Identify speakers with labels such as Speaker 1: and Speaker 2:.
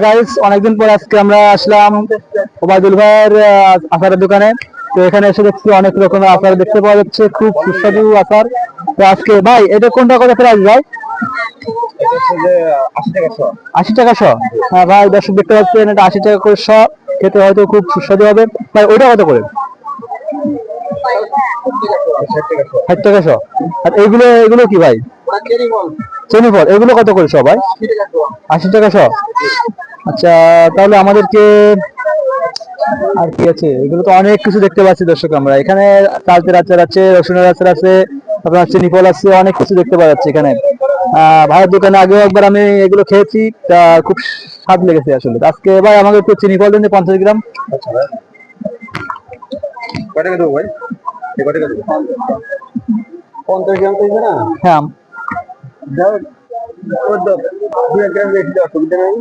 Speaker 1: Guys, অনেকদিন পর আজকে আমরা আসলাম ওবায়দুল ভাইয়ের আচারের দোকানে। তো এখানে এসে দেখছি অনেক রকমের আচার দেখতে পাওয়া যাচ্ছে, খুব সুস্বাদু আচার। তো আজকে ভাই এটা কোনটা কত প্রাইস ভাই? 80 টাকা শ। হ্যাঁ ভাই, দর্শক দেখতে পাচ্ছেন এটা 80 টাকা করে শ। খেতে হয়তো খুব সুস্বাদু হবে। ভাই ওইটা কত করে? 60 টাকা শ। আর এইগুলো এগুলো কি ভাই? চেনি ফল, এগুলো কত করে শ ভাই? 80 টাকা শ। আচ্ছা, তাহলে আমাদেরকে আর কি আছে? এগুলো তো অনেক কিছু দেখতে পাচ্ছি দর্শক। আমরা এখানে চালতের আচার আছে, রসুনের আচার আছে, আপনার চিনি ফল আছে, অনেক কিছু দেখতে পাওয়া যাচ্ছে এখানে। ভাইয়ের দোকানে আগেও একবার আমি এগুলো খেয়েছি, তা খুব স্বাদ লেগেছে আসলে। আজকে ভাই আমাকে একটু চিনি ফল দিন 50 গ্রাম। আচ্ছা ভাই, কয় টাকা দেবো ভাই? কয় টাকা দেবো? 50 গ্রাম তো না? হ্যাঁ, দাও। 2 গ্রাম রেখে দাও, অসুবিধা নেই।